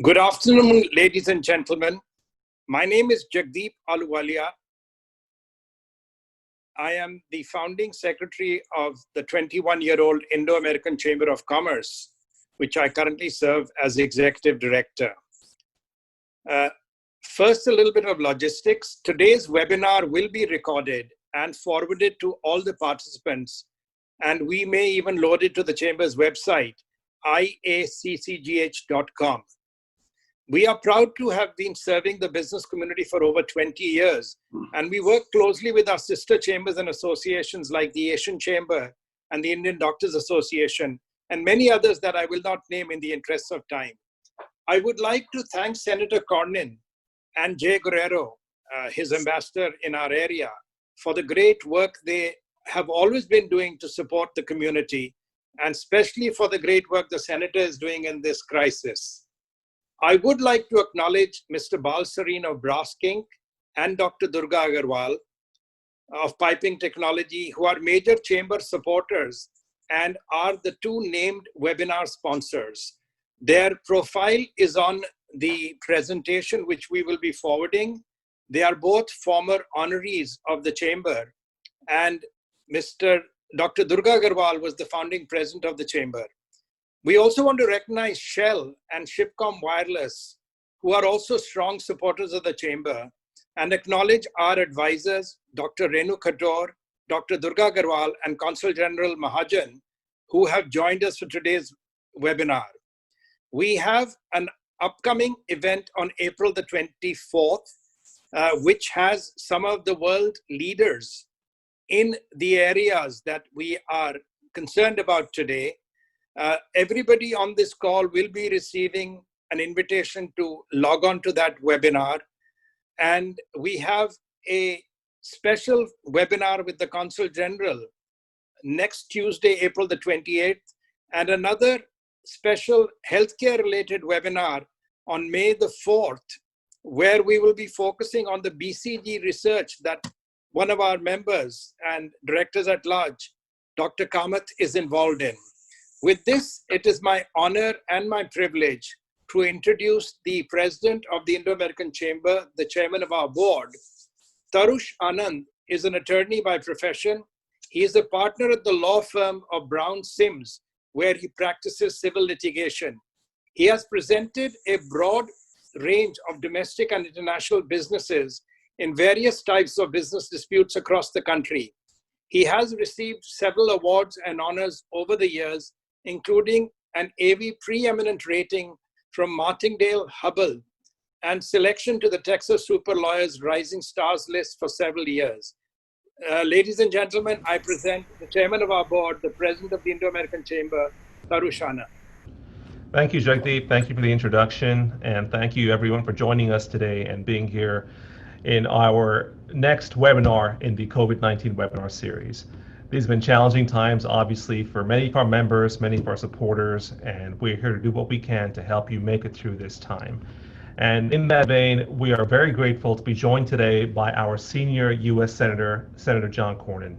Good afternoon, ladies and gentlemen. My name is Jagdeep Ahluwalia. I am the founding secretary of the 21-year-old Indo-American Chamber of Commerce, which I currently serve as executive director. First, a little bit of logistics. Today's webinar will be recorded and forwarded to all the participants, and we may even load it to the Chamber's website, IACCGH.com. We are proud to have been serving the business community for over 20 years, and we work closely with our sister chambers and associations like the Asian Chamber and the Indian Doctors Association, and many others that I will not name in the interest of time. I would like to thank Senator Cornyn and Jay Guerrero, his ambassador in our area, for the great work they have always been doing to support the community, and especially for the great work the Senator is doing in this crisis. I would like to acknowledge Mr. Balsareen of Brass Kink and Dr. Durga Agarwal of Piping Technology, who are major chamber supporters and are the two named webinar sponsors. Their profile is on the presentation, which we will be forwarding. They are both former honorees of the chamber, and Dr. Durga Agarwal was the founding president of the chamber. We also want to recognize Shell and Shipcom Wireless, who are also strong supporters of the chamber, and acknowledge our advisors, Dr. Renu Khator, Dr. Durga Agarwal, and Consul General Mahajan, who have joined us for today's webinar. We have an upcoming event on April the 24th, which has some of the world leaders in the areas that we are concerned about today. Everybody on this call will be receiving an invitation to log on to that webinar. And we have a special webinar with the Consul General next Tuesday, April the 28th, and another special healthcare related webinar on May the 4th, where we will be focusing on the BCG research that one of our members and directors at large, Dr. Kamath, is involved in. With this, it is my honor and my privilege to introduce the president of the Indo-American Chamber, the chairman of our board. Tarush Anand is an attorney by profession. He is a partner at the law firm of Brown Sims, where he practices civil litigation. He has presented a broad range of domestic and international businesses in various types of business disputes across the country. He has received several awards and honors over the years, including an AV preeminent rating from Martingale-Hubbell and selection to the Texas Super Lawyers Rising Stars list for several years. Ladies and gentlemen, I present the chairman of our board, the president of the Indo-American Chamber, Tarush Anand. Thank you, Jagdeep. Thank you for the introduction, and thank you everyone for joining us today and being here in our next webinar in the COVID-19 webinar series. These have been challenging times, obviously, for many of our members, many of our supporters, and we're here to do what we can to help you make it through this time. And in that vein, we are very grateful to be joined today by our senior U.S. Senator, Senator John Cornyn.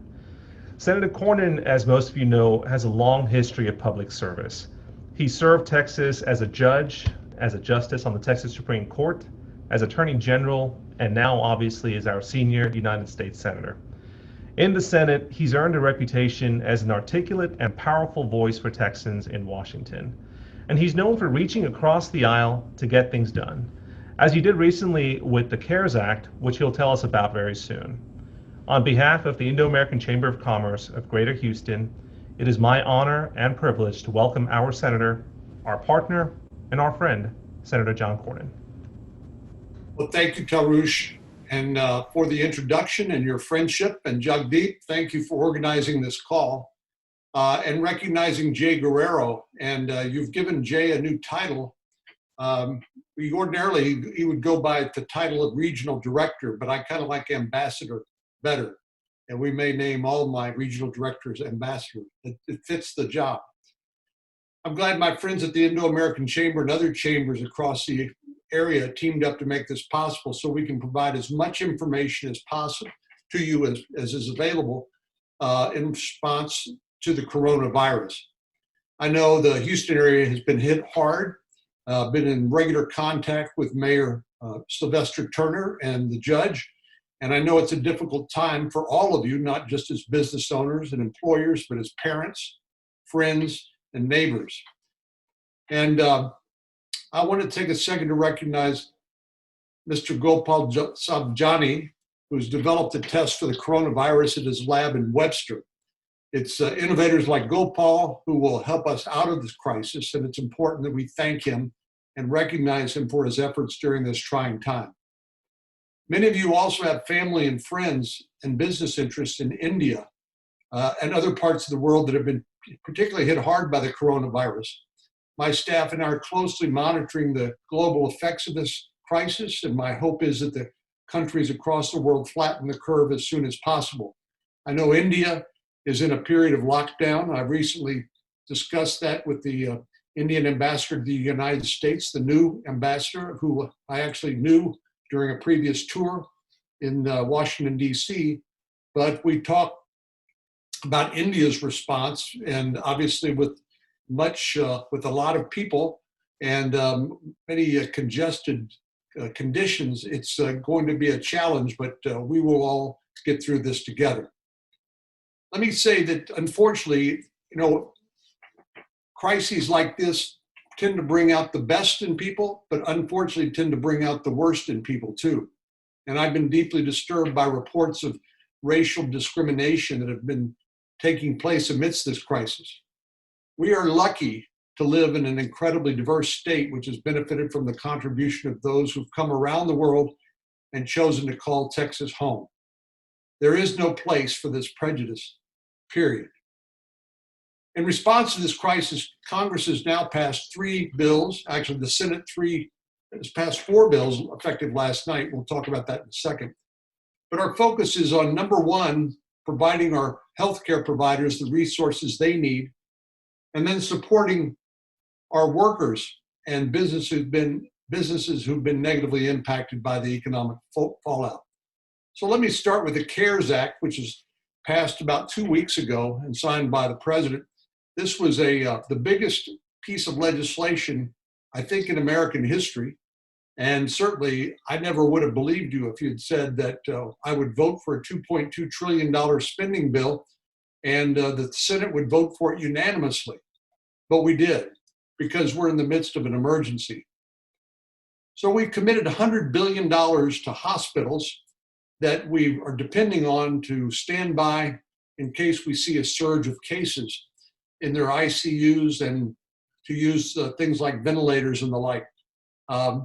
Senator Cornyn, as most of you know, has a long history of public service. He served Texas as a judge, as a justice on the Texas Supreme Court, as Attorney General, and now obviously is our senior United States Senator. In the Senate, he's earned a reputation as an articulate and powerful voice for Texans in Washington. And he's known for reaching across the aisle to get things done, as he did recently with the CARES Act, which he'll tell us about very soon. On behalf of the Indo-American Chamber of Commerce of Greater Houston, it is my honor and privilege to welcome our Senator, our partner, and our friend, Senator John Cornyn. Well, thank you, Tarush, and for the introduction and your friendship. And Jagdeep, thank you for organizing this call and recognizing Jay Guerrero. And you've given Jay a new title. Ordinarily, he would go by the title of regional director, but I kind of like ambassador better. And we may name all my regional directors ambassador. It fits the job. I'm glad my friends at the Indo-American Chamber and other chambers across the area teamed up to make this possible so we can provide as much information as possible to you as is available in response to the coronavirus. I know the Houston area has been hit hard been in regular contact with Mayor Sylvester Turner and the judge. And I know it's a difficult time for all of you, not just as business owners and employers, but as parents, friends, and neighbors. And I want to take a second to recognize Mr. Gopal Sabjani, who's developed a test for the coronavirus at his lab in Webster. It's innovators like Gopal who will help us out of this crisis, and it's important that we thank him and recognize him for his efforts during this trying time. Many of you also have family and friends and business interests in India and other parts of the world that have been particularly hit hard by the coronavirus. My staff and I are closely monitoring the global effects of this crisis, and my hope is that the countries across the world flatten the curve as soon as possible. I know India is in a period of lockdown. I've recently discussed that with the Indian ambassador to the United States, the new ambassador, who I actually knew during a previous tour in Washington, D.C. But we talked about India's response, and obviously with a lot of people and many congested conditions, it's going to be a challenge, but we will all get through this together. Let me say that, unfortunately, crises like this tend to bring out the best in people, but unfortunately tend to bring out the worst in people too. And I've been deeply disturbed by reports of racial discrimination that have been taking place amidst this crisis. We are lucky to live in an incredibly diverse state, which has benefited from the contribution of those who've come around the world and chosen to call Texas home. There is no place for this prejudice, period. In response to this crisis, Congress has now passed 3 bills. Actually, the Senate has passed 4 bills effective last night. We'll talk about that in a second. But our focus is on, number one, providing our healthcare providers the resources they need, and then supporting our workers and businesses who've been negatively impacted by the economic fallout. So let me start with the CARES Act, which was passed about 2 weeks ago and signed by the president. This was the biggest piece of legislation, I think, in American history. And certainly, I never would have believed you if you'd said that I would vote for a $2.2 trillion spending bill and the Senate would vote for it unanimously. But we did, because we're in the midst of an emergency. So we've committed $100 billion to hospitals that we are depending on to stand by in case we see a surge of cases in their ICUs and to use things like ventilators and the like.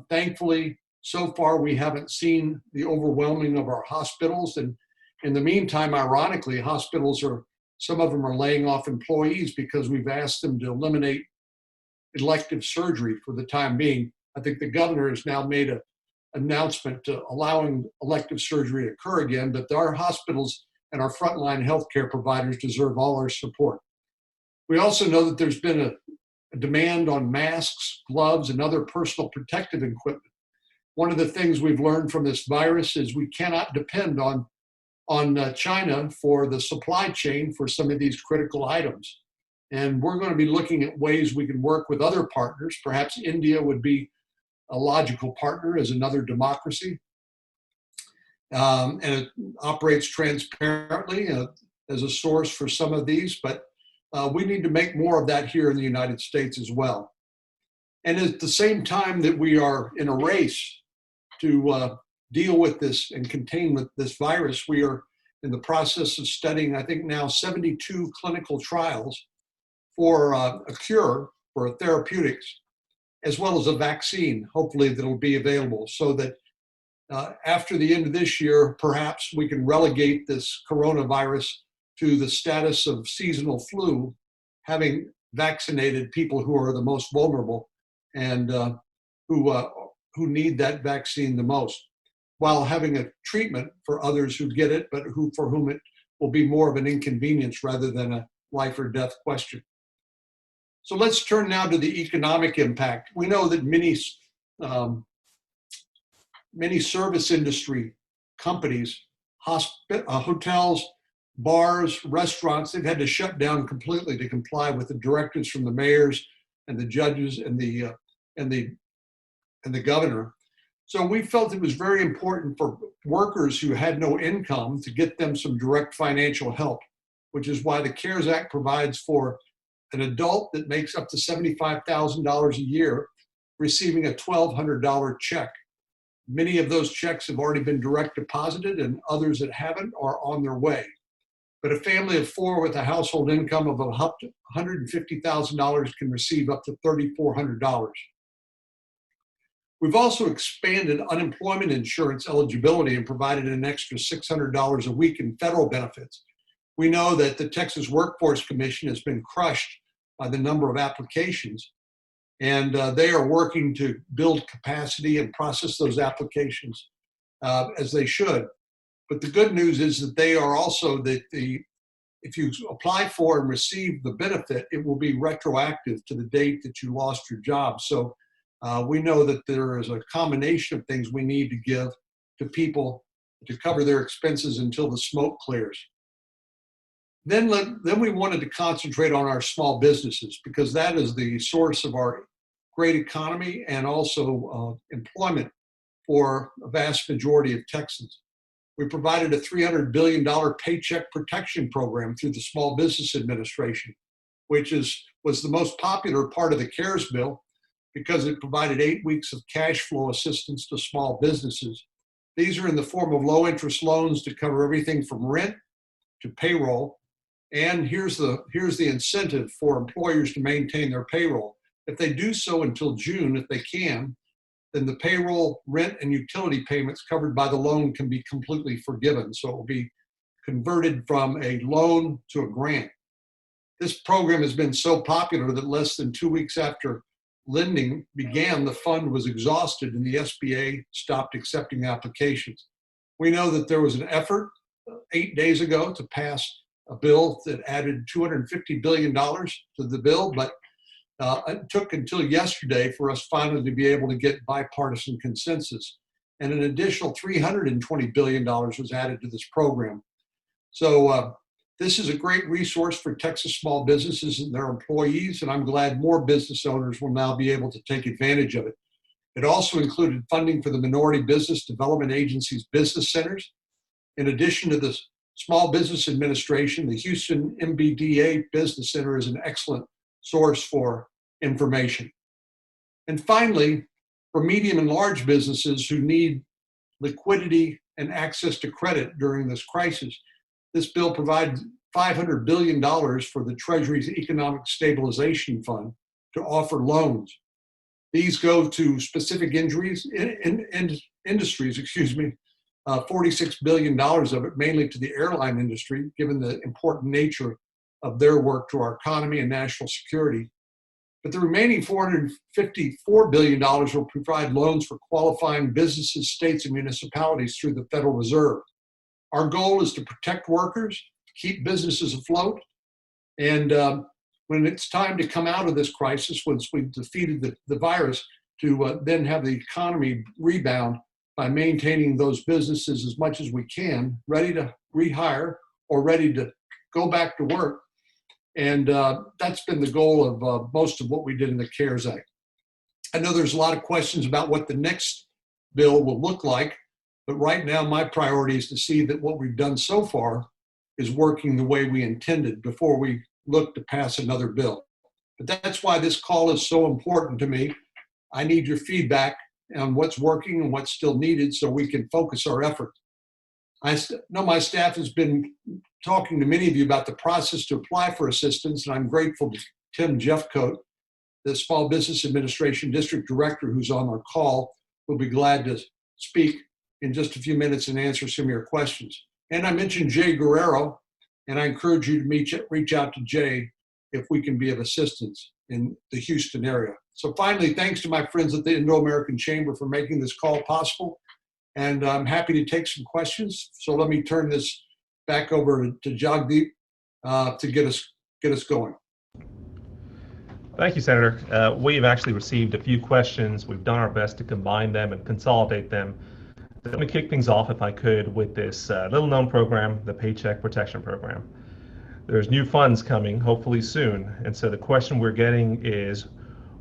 Thankfully, so far, we haven't seen the overwhelming of our hospitals. And in the meantime, ironically, some of them are laying off employees because we've asked them to eliminate elective surgery for the time being. I think the governor has now made an announcement allowing elective surgery to occur again, but our hospitals and our frontline healthcare providers deserve all our support. We also know that there's been a demand on masks, gloves, and other personal protective equipment. One of the things we've learned from this virus is we cannot depend on China for the supply chain for some of these critical items. And we're going to be looking at ways we can work with other partners. Perhaps India would be a logical partner as another democracy. And it operates transparently as a source for some of these, but we need to make more of that here in the United States as well. And at the same time that we are in a race to deal with this and contain with this virus, we are in the process of studying, I think now, 72 clinical trials for a cure, for a therapeutics, as well as a vaccine, hopefully, that'll be available so that after the end of this year, perhaps we can relegate this coronavirus to the status of seasonal flu, having vaccinated people who are the most vulnerable and who need that vaccine the most, while having a treatment for others who get it, but for whom it will be more of an inconvenience rather than a life or death question. So let's turn now to the economic impact. We know that many service industry companies, hotels, bars, restaurants, they've had to shut down completely to comply with the directives from the mayors and the judges and the and the governor. So we felt it was very important for workers who had no income to get them some direct financial help, which is why the CARES Act provides for an adult that makes up to $75,000 a year receiving a $1,200 check. Many of those checks have already been direct deposited, and others that haven't are on their way. But a family of four with a household income of $150,000 can receive up to $3,400. We've also expanded unemployment insurance eligibility and provided an extra $600 a week in federal benefits. We know that the Texas Workforce Commission has been crushed by the number of applications, and they are working to build capacity and process those applications as they should. But the good news is that they are also that if you apply for and receive the benefit, it will be retroactive to the date that you lost your job. So we know that there is a combination of things we need to give to people to cover their expenses until the smoke clears. Then we wanted to concentrate on our small businesses, because that is the source of our great economy and also employment for a vast majority of Texans. We provided a $300 billion paycheck protection program through the Small Business Administration, which was the most popular part of the CARES bill because it provided 8 weeks of cash flow assistance to small businesses. These are in the form of low interest loans to cover everything from rent to payroll. And here's the incentive for employers to maintain their payroll. If they do so until June, if they can, then the payroll, rent, and utility payments covered by the loan can be completely forgiven. So it will be converted from a loan to a grant. This program has been so popular that less than 2 weeks after lending began, the fund was exhausted and the SBA stopped accepting applications. We know that there was an effort 8 days ago to pass a bill that added $250 billion to the bill, but it took until yesterday for us finally to be able to get bipartisan consensus. And an additional $320 billion was added to this program. So this is a great resource for Texas small businesses and their employees, and I'm glad more business owners will now be able to take advantage of it. It also included funding for the Minority Business Development Agency's business centers. In addition to the Small Business Administration, the Houston MBDA Business Center is an excellent source for information. And finally, for medium and large businesses who need liquidity and access to credit during this crisis, this bill provides $500 billion for the Treasury's Economic Stabilization Fund to offer loans. These go to specific industries, $46 billion of it mainly to the airline industry, given the important nature of their work to our economy and national security. But the remaining $454 billion will provide loans for qualifying businesses, states, and municipalities through the Federal Reserve. Our goal is to protect workers, keep businesses afloat, and when it's time to come out of this crisis, once we've defeated the virus, to then have the economy rebound by maintaining those businesses as much as we can, ready to rehire or ready to go back to work. And that's been the goal of most of what we did in the CARES Act. I know there's a lot of questions about what the next bill will look like, but right now my priority is to see that what we've done so far is working the way we intended before we look to pass another bill. But that's why this call is so important to me. I need your feedback on what's working and what's still needed so we can focus our effort. I know my staff has been talking to many of you about the process to apply for assistance, and I'm grateful to Tim Jeffcoat, the Small Business Administration District Director, who's on our call, will be glad to speak in just a few minutes and answer some of your questions. And I mentioned Jay Guerrero, and I encourage you to reach out to Jay if we can be of assistance in the Houston area. So finally, thanks to my friends at the Indo-American Chamber for making this call possible. And I'm happy to take some questions. So let me turn this back over to Jagdeep to get us going. Thank you, Senator. We've actually received a few questions. We've done our best to combine them and consolidate them. Let me kick things off, if I could, with this little-known program, the Paycheck Protection Program. There's new funds coming, hopefully soon. And so the question we're getting is,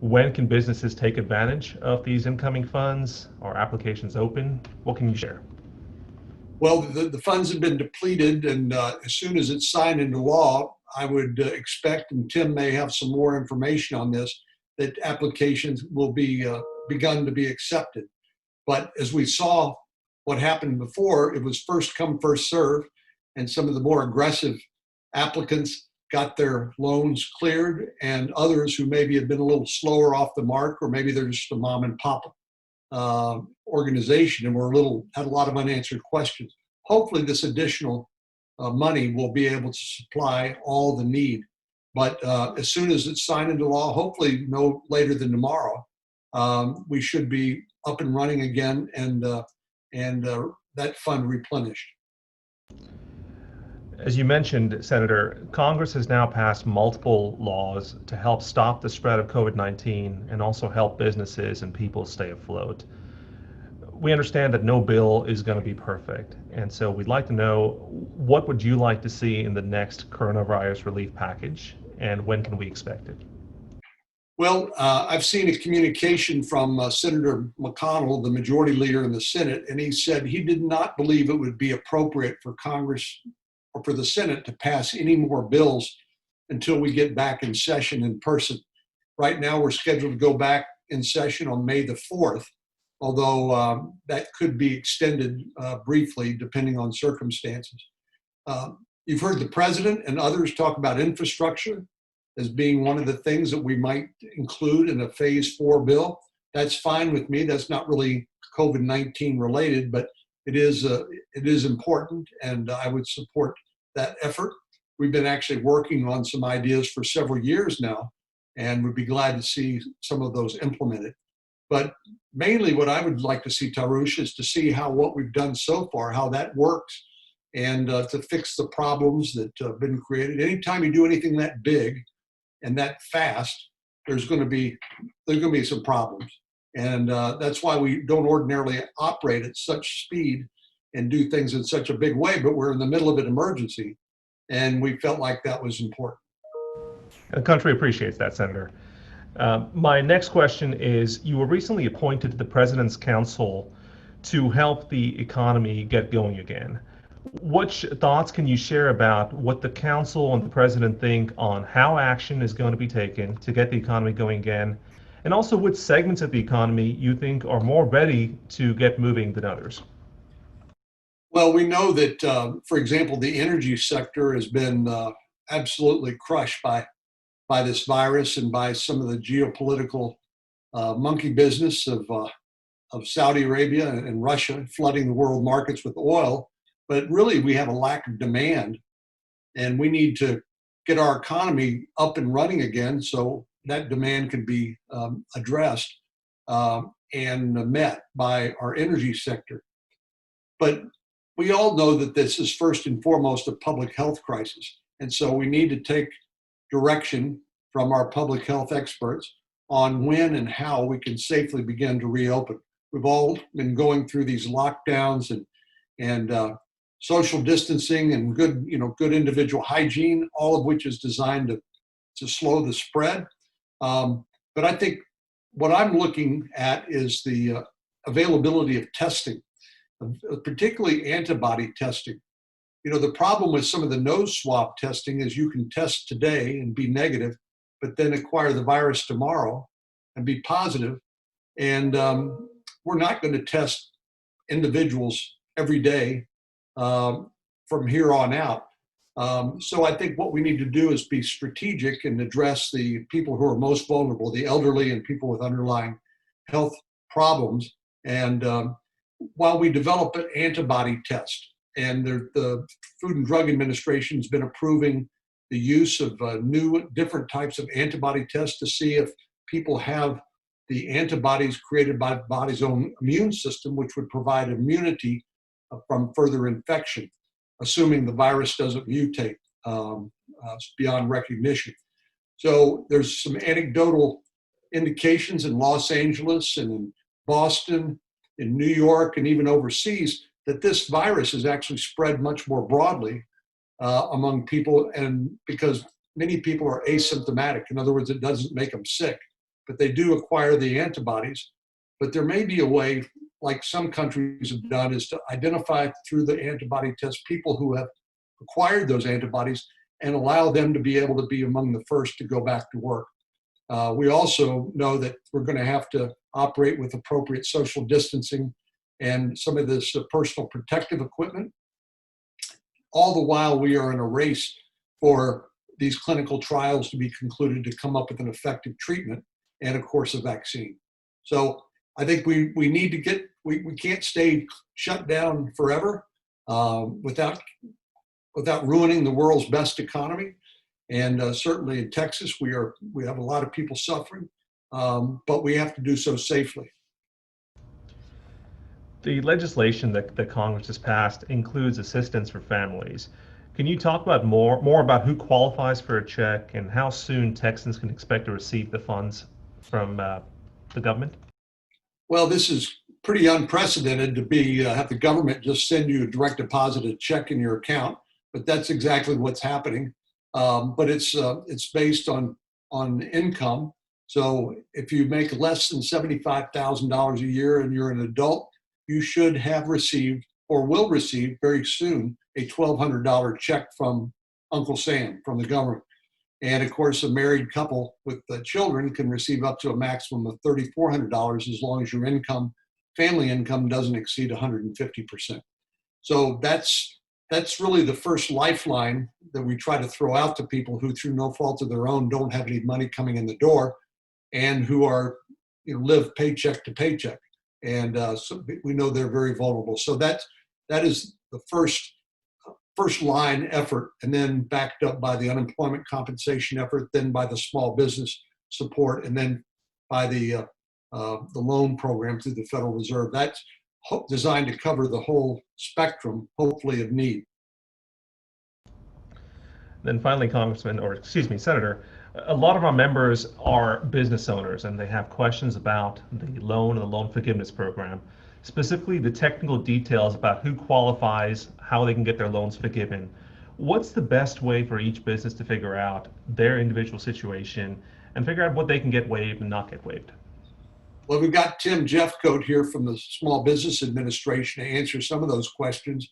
When can businesses take advantage of these incoming funds? Are applications open? What can you share? Well, the funds have been depleted, and as soon as it's signed into law, I would expect, and Tim may have some more information on this, that applications will be begun to be accepted. But as we saw what happened before, it was first come, first serve, and some of the more aggressive applicants got their loans cleared, and others who maybe had been a little slower off the mark, or maybe they're just a mom and pop organization and had a lot of unanswered questions. Hopefully this additional money will be able to supply all the need. But as soon as it's signed into law, hopefully no later than tomorrow, we should be up and running again, and that fund replenished. As you mentioned, Senator, Congress has now passed multiple laws to help stop the spread of COVID-19 and also help businesses and people stay afloat. We understand that no bill is going to be perfect, and so we'd like to know, what would you like to see in the next coronavirus relief package, and when can we expect it? Well, I've seen a communication from Senator McConnell, the majority leader in the Senate, and he said he did not believe it would be appropriate for Congress or for the Senate to pass any more bills until we get back in session in person. Right now, we're scheduled to go back in session on May the 4th, although that could be extended briefly depending on circumstances. You've heard the president and others talk about infrastructure as being one of the things that we might include in a phase 4 bill. That's fine with me. That's not really COVID-19 related, but it is important, and I would support that effort. We've been actually working on some ideas for several years now, and would be glad to see some of those implemented. But mainly what I would like to see, Tarush, is to see how what we've done so far, how that works, and to fix the problems that have been created. Anytime you do anything that big and that fast, there's going to be some problems. And that's why we don't ordinarily operate at such speed and do things in such a big way, but we're in the middle of an emergency, and we felt like that was important. The country appreciates that, Senator. My next question is, you were recently appointed to the President's Council to help the economy get going again. What thoughts can you share about what the Council and the President think on how action is going to be taken to get the economy going again, and also which segments of the economy you think are more ready to get moving than others? Well, we know that, for example, the energy sector has been absolutely crushed by this virus and by some of the geopolitical monkey business of Saudi Arabia and Russia flooding the world markets with oil. But really, we have a lack of demand, and we need to get our economy up and running again so that demand can be addressed and met by our energy sector. But we all know that this is first and foremost a public health crisis, and so we need to take direction from our public health experts on when and how we can safely begin to reopen. We've all been going through these lockdowns and social distancing and good individual hygiene, all of which is designed to slow the spread. But I think what I'm looking at is the availability of testing, particularly antibody testing. The problem with some of the nose swab testing is you can test today and be negative, but then acquire the virus tomorrow and be positive. And we're not going to test individuals every day from here on out. So I think what we need to do is be strategic and address the people who are most vulnerable, the elderly and people with underlying health problems. And while we develop an antibody test, and the Food and Drug Administration has been approving the use of new different types of antibody tests to see if people have the antibodies created by the body's own immune system, which would provide immunity from further infection, assuming the virus doesn't mutate beyond recognition. So there's some anecdotal indications in Los Angeles and in Boston, in New York, and even overseas that this virus is actually spread much more broadly among people, and because many people are asymptomatic. In other words, it doesn't make them sick. but they do acquire the antibodies. But there may be a way, like some countries have done, is to identify through the antibody test people who have acquired those antibodies and allow them to be able to be among the first to go back to work. We also know that we're going to have to operate with appropriate social distancing and some of this personal protective equipment. All the while, we are in a race for these clinical trials to be concluded to come up with an effective treatment and, of course, a vaccine. So I think we need to get, we can't stay shut down forever without ruining the world's best economy. And certainly in Texas, we have a lot of people suffering, but we have to do so safely. The legislation that Congress has passed includes assistance for families. Can you talk about more about who qualifies for a check and how soon Texans can expect to receive the funds from the government? Well, this is pretty unprecedented to have the government just send you a direct deposited check in your account, but that's exactly what's happening. But it's based on income. So if you make less than $75,000 a year and you're an adult, you should have received or will receive very soon a $1,200 check from Uncle Sam, from the government. And of course, a married couple with children can receive up to a maximum of $3,400 as long as your family income doesn't exceed 150%. So that's really the first lifeline that we try to throw out to people who, through no fault of their own, don't have any money coming in the door and who are, live paycheck to paycheck. And so we know they're very vulnerable. So that is the first line effort, and then backed up by the unemployment compensation effort, then by the small business support, and then by the loan program through the Federal Reserve. That's designed to cover the whole spectrum, hopefully, of need. Then finally, Senator, a lot of our members are business owners and they have questions about the loan and the loan forgiveness program, specifically the technical details about who qualifies, how they can get their loans forgiven. What's the best way for each business to figure out their individual situation and figure out what they can get waived and not get waived? Well, we've got Tim Jeffcoat here from the Small Business Administration to answer some of those questions.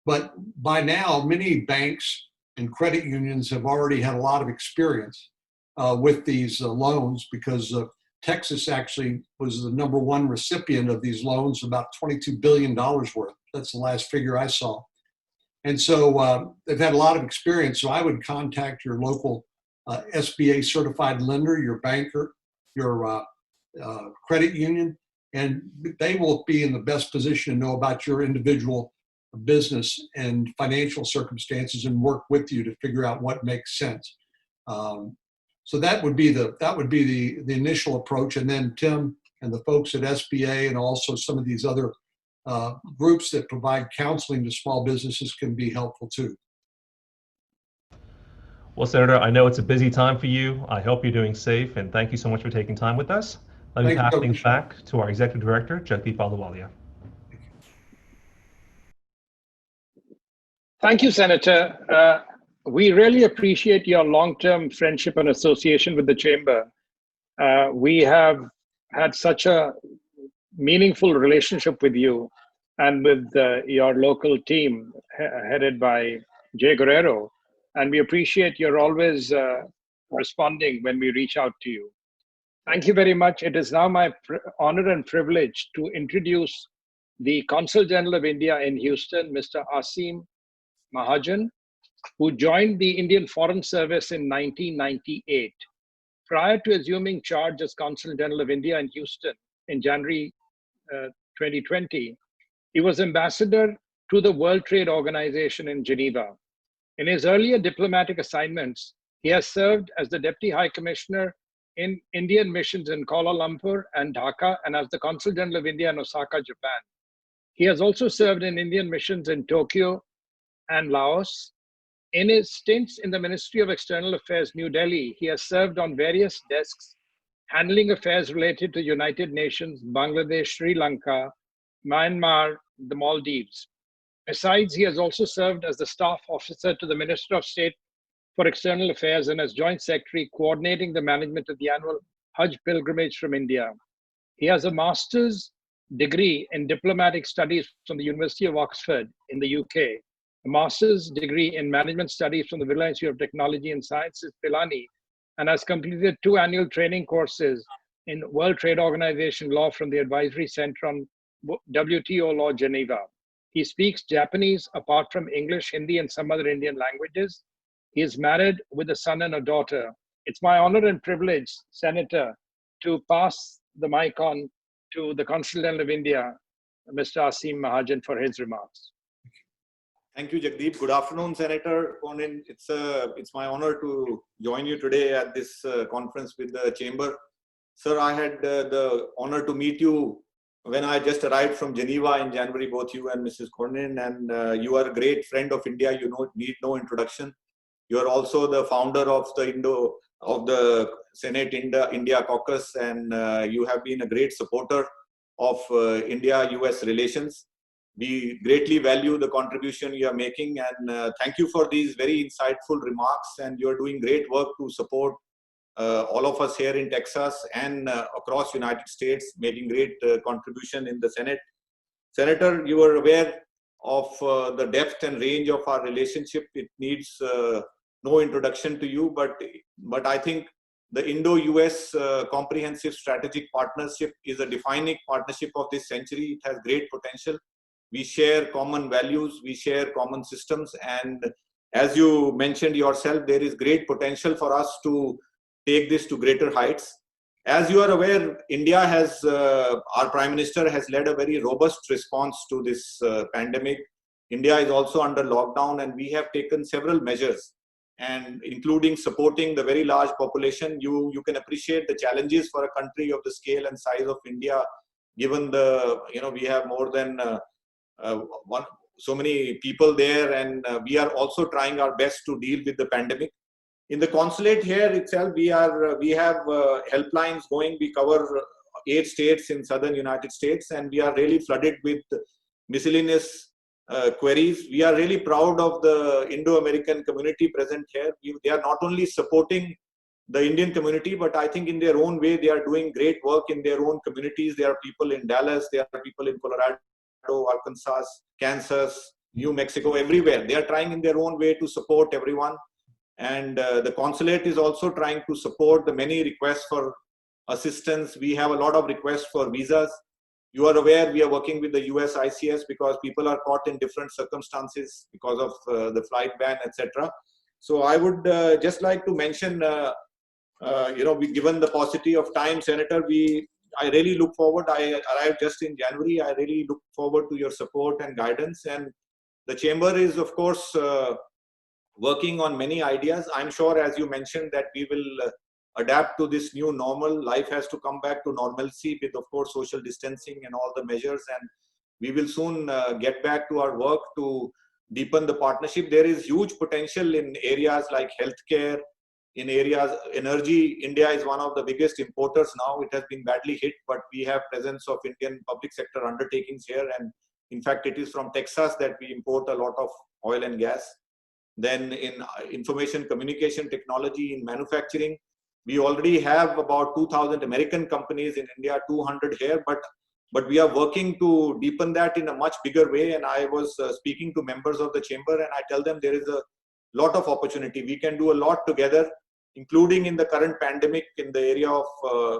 But by now, many banks and credit unions have already had a lot of experience with these loans, because Texas actually was the #1 recipient of these loans, about $22 billion worth. That's the last figure I saw. And so they've had a lot of experience. So I would contact your local SBA certified lender, your banker, your credit union, and they will be in the best position to know about your individual business and financial circumstances and work with you to figure out what makes sense. So that would be the initial approach, and then Tim and the folks at SBA and also some of these other groups that provide counseling to small businesses can be helpful too. Well, Senator, I know it's a busy time for you. I hope you're doing safe, and thank you so much for taking time with us. Let me pass things back to our Executive Director, Jagdeep Ahluwalia. Thank you, Senator. We really appreciate your long-term friendship and association with the Chamber. We have had such a meaningful relationship with you and with your local team headed by Jay Guerrero. And we appreciate you're always responding when we reach out to you. Thank you very much. It is now my honor and privilege to introduce the Consul General of India in Houston, Mr. Asim Mahajan, who joined the Indian Foreign Service in 1998. Prior to assuming charge as Consul General of India in Houston in January 2020, he was ambassador to the World Trade Organization in Geneva. In his earlier diplomatic assignments, he has served as the Deputy High Commissioner in Indian missions in Kuala Lumpur and Dhaka, and as the Consul General of India in Osaka, Japan. He has also served in Indian missions in Tokyo and Laos. In his stints in the Ministry of External Affairs, New Delhi, he has served on various desks, handling affairs related to United Nations, Bangladesh, Sri Lanka, Myanmar, the Maldives. Besides, he has also served as the staff officer to the Minister of State for External Affairs and as Joint Secretary, coordinating the management of the annual Hajj pilgrimage from India. He has a master's degree in diplomatic studies from the University of Oxford in the UK, a master's degree in management studies from the Birla Institute of Technology and Sciences, Pilani, and has completed 2 annual training courses in World Trade Organization law from the Advisory Center on WTO law, Geneva. He speaks Japanese apart from English, Hindi, and some other Indian languages. He is married with a son and a daughter. It's my honor and privilege, Senator, to pass the mic on to the Consul General of India, Mr. Asim Mahajan, for his remarks. Thank you, Jagdeep. Good afternoon, Senator Cornyn. It's my honor to join you today at this conference with the Chamber. Sir, I had the honor to meet you when I just arrived from Geneva in January, both you and Mrs. Cornyn, and you are a great friend of India. You need no introduction. You are also the founder of the Senate India Caucus, and you have been a great supporter of India-US relations. We greatly value the contribution you are making, and thank you for these very insightful remarks. And you are doing great work to support all of us here in Texas and across United States, making great contribution in the Senate. Senator, you are aware of the depth and range of our relationship. It needs no introduction to you, but I think the Indo-US Comprehensive Strategic Partnership is a defining partnership of this century. It has great potential. We share common values, we share common systems, and as you mentioned yourself, there is great potential for us to take this to greater heights. As you are aware, India has, our Prime Minister has led a very robust response to this pandemic. India is also under lockdown, and we have taken several measures, and including supporting the very large population. You can appreciate the challenges for a country of the scale and size of India, given the, we have more than so many people there, and we are also trying our best to deal with the pandemic. In the consulate here itself, we have helplines going. We cover 8 states in southern United States, and we are really flooded with miscellaneous queries. We are really proud of the Indo-American community present here. They are not only supporting the Indian community, but I think in their own way, they are doing great work in their own communities. There are people in Dallas, there are people in Colorado, Arkansas, Kansas, New Mexico, everywhere. They are trying in their own way to support everyone. And the consulate is also trying to support the many requests for assistance. We have a lot of requests for visas. You are aware we are working with the US ICS because people are caught in different circumstances because of the flight ban, etc. So I would just like to mention, given the paucity of time, Senator, I really look forward. I arrived just in January. I really look forward to your support and guidance. And the Chamber is, of course, working on many ideas. I'm sure, as you mentioned, that we will adapt to this new normal. Life has to come back to normalcy with, of course, social distancing and all the measures. And we will soon get back to our work to deepen the partnership. There is huge potential in areas like healthcare, in areas, energy. India is one of the biggest importers now. It has been badly hit, but we have presence of Indian public sector undertakings here. And in fact, it is from Texas that we import a lot of oil and gas. Then in information communication technology, in manufacturing, we already have about 2,000 American companies in India, 200 here, but we are working to deepen that in a much bigger way. And I was speaking to members of the Chamber, and I tell them there is a lot of opportunity. We can do a lot together, including in the current pandemic, in the area of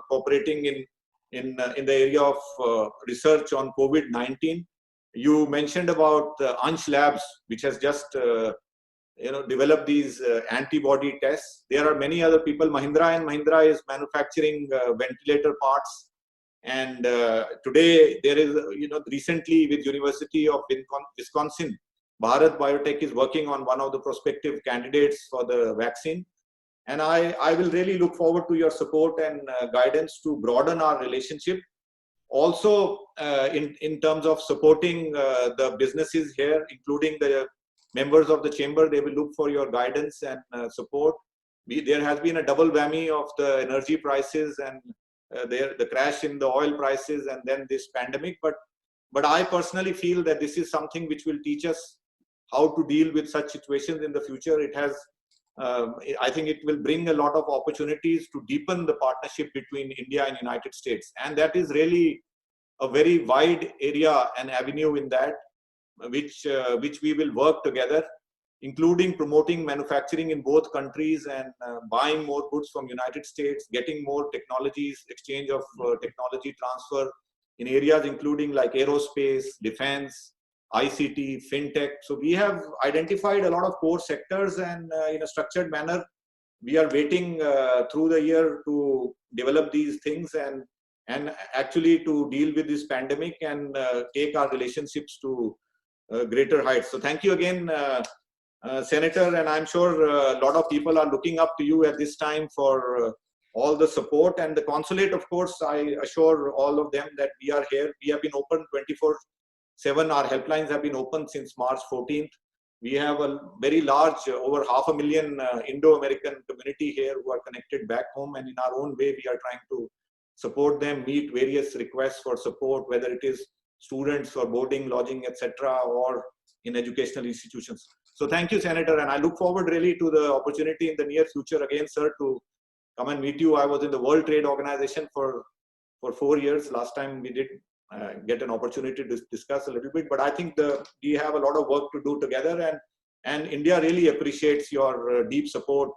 cooperating in the area of research on COVID-19. You mentioned about Ansh Labs, which has just develop these antibody tests. There are many other people. Mahindra & Mahindra is manufacturing ventilator parts. And today there is, recently with University of Wisconsin, Bharat Biotech is working on one of the prospective candidates for the vaccine. And I will really look forward to your support and guidance to broaden our relationship. Also, in terms of supporting the businesses here, including the members of the Chamber, they will look for your guidance and support. There has been a double whammy of the energy prices and the crash in the oil prices and then this pandemic. But I personally feel that this is something which will teach us how to deal with such situations in the future. It has I think it will bring a lot of opportunities to deepen the partnership between India and United States. And that is really a very wide area and avenue in that, which we will work together, including promoting manufacturing in both countries and buying more goods from United States, getting more technologies, exchange of technology transfer in areas including like aerospace, defense, ICT, fintech. So we have identified a lot of core sectors, and in a structured manner, we are waiting through the year to develop these things and actually to deal with this pandemic and take our relationships to greater heights. So thank you again, Senator, and I'm sure a lot of people are looking up to you at this time for all the support. And the consulate, of course, I assure all of them that we are here. We have been open 24/7. Our helplines have been open since March 14th. We have a very large, over 500,000 Indo-American community here who are connected back home, and in our own way, we are trying to support them, meet various requests for support, whether it is students for boarding, lodging, etc., or in educational institutions. So thank you, Senator, and I look forward really to the opportunity in the near future again, sir, to come and meet you. I was in the World Trade Organization for 4 years. Last time we did get an opportunity to discuss a little bit, but I think we have a lot of work to do together, and India really appreciates your deep support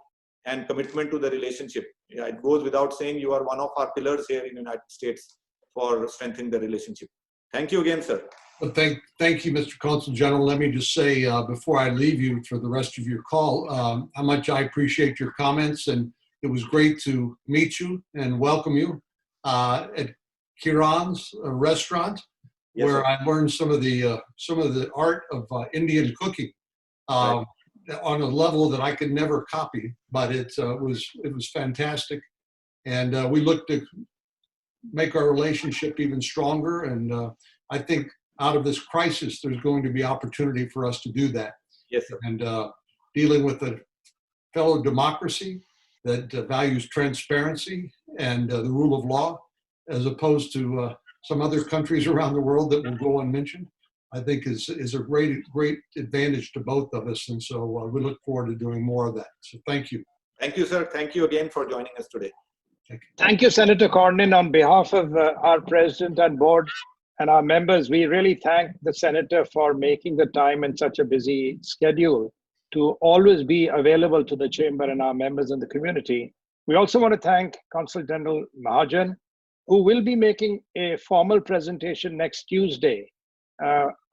and commitment to the relationship. Yeah, it goes without saying you are one of our pillars here in the United States for strengthening the relationship. Thank you again, sir. Well, thank you, Mr. Consul General. Let me just say before I leave you for the rest of your call, how much I appreciate your comments, and it was great to meet you and welcome you at Kiran's restaurant, yes, where sir. I learned some of the art of Indian cooking Right. on a level that I could never copy. But it was fantastic, and we look to make our relationship even stronger. And I think out of this crisis, there's going to be opportunity for us to do that. Yes, sir. And dealing with a fellow democracy that values transparency and the rule of law, as opposed to some other countries around the world that will go unmentioned, I think is a great advantage to both of us. And so we look forward to doing more of that. So thank you. Thank you, sir. Thank you again for joining us today. Thank you, Senator Cornyn. On behalf of our president and board and our members, we really thank the senator for making the time in such a busy schedule to always be available to the chamber and our members in the community. We also want to thank Consul General Mahajan, who will be making a formal presentation next Tuesday.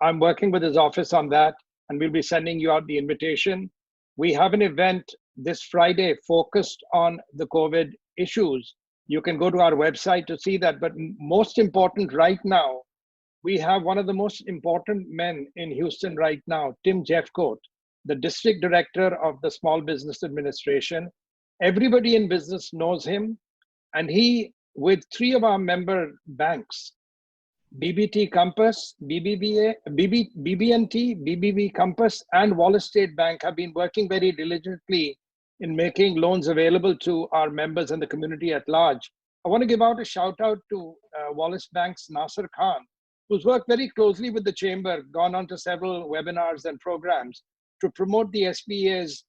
I'm working with his office on that, and we'll be sending you out the invitation. We have an event this Friday focused on the COVID issues. You can go to our website to see that. But most important right now, we have one of the most important men in Houston right now, Tim Jeffcoat, the district director of the Small Business Administration. Everybody in business knows him, and he, with 3 of our member banks, BBT Compass, BBNT, BBV Compass, and Wallace State Bank, have been working very diligently in making loans available to our members and the community at large. I want to give out a shout out to Wallace Bank's Nasser Khan, who's worked very closely with the chamber, gone on to several webinars and programs to promote the SBA's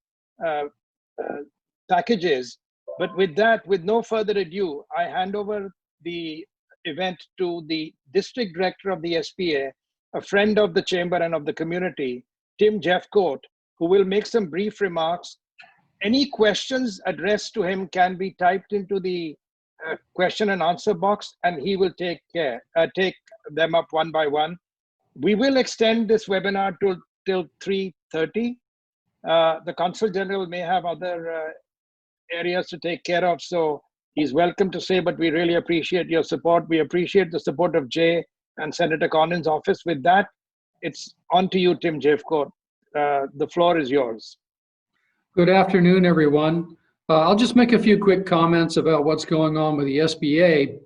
packages. But with that, with no further ado, I hand over the event to the district director of the SBA, a friend of the chamber and of the community, Tim Jeffcoat, who will make some brief remarks. Any questions addressed to him can be typed into the question and answer box, and he will take them up one by one. We will extend this webinar till 3:30. The Consul General may have other areas to take care of, so he's welcome to say, but we really appreciate your support. We appreciate the support of Jay and Senator Cornyn's office. With that, it's on to you, Tim Jeffcoat. The floor is yours. Good afternoon, everyone. I'll just make a few quick comments about what's going on with the SBA.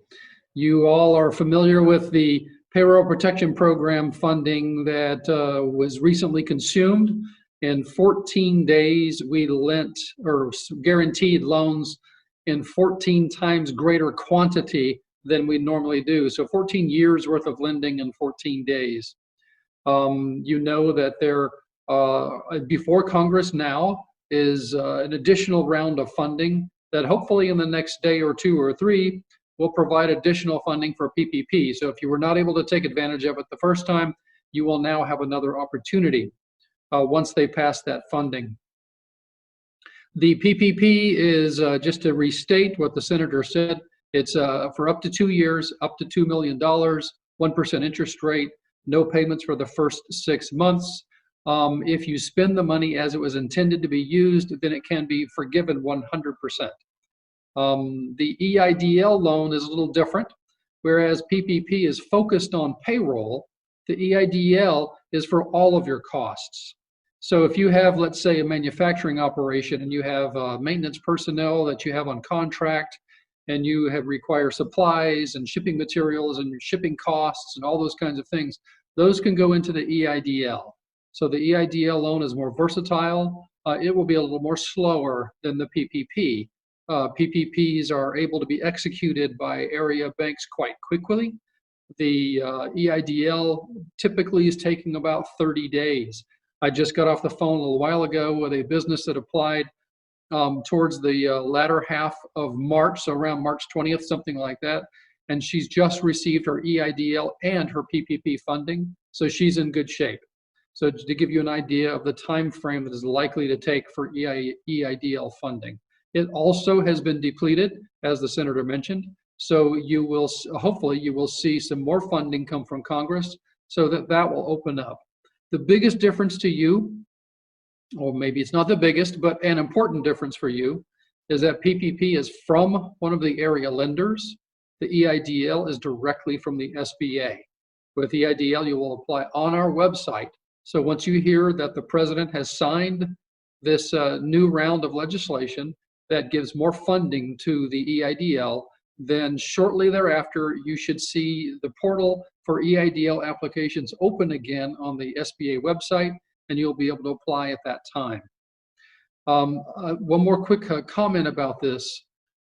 You all are familiar with the Payroll Protection Program funding that was recently consumed. In 14 days, we lent or guaranteed loans in 14 times greater quantity than we normally do. So 14 years worth of lending in 14 days. You know that they're before Congress now. is an additional round of funding that hopefully in the next day or two or three will provide additional funding for PPP. So if you were not able to take advantage of it the first time, you will now have another opportunity once they pass that funding. The PPP is, just to restate what the senator said, it's for up to 2 years, up to $2 million, 1% interest rate, no payments for the first 6 months. If you spend the money as it was intended to be used, then it can be forgiven 100%. The EIDL loan is a little different. Whereas PPP is focused on payroll, the EIDL is for all of your costs. So if you have, let's say, a manufacturing operation and you have maintenance personnel that you have on contract, and you require supplies and shipping materials and your shipping costs and all those kinds of things, those can go into the EIDL. So the EIDL loan is more versatile. It will be a little more slower than the PPP. PPPs are able to be executed by area banks quite quickly. The EIDL typically is taking about 30 days. I just got off the phone a little while ago with a business that applied towards the latter half of March, so around March 20th, something like that. And she's just received her EIDL and her PPP funding, so she's in good shape. So to give you an idea of the time frame that is likely to take for EIDL funding. It also has been depleted, as the senator mentioned. So you will, hopefully you will see some more funding come from Congress so that will open up. The biggest difference to you, or maybe it's not the biggest, but an important difference for you, is that PPP is from one of the area lenders. The EIDL is directly from the SBA. With EIDL, you will apply on our website. So once you hear that the president has signed this new round of legislation that gives more funding to the EIDL, then shortly thereafter, you should see the portal for EIDL applications open again on the SBA website, and you'll be able to apply at that time. One more quick comment about this.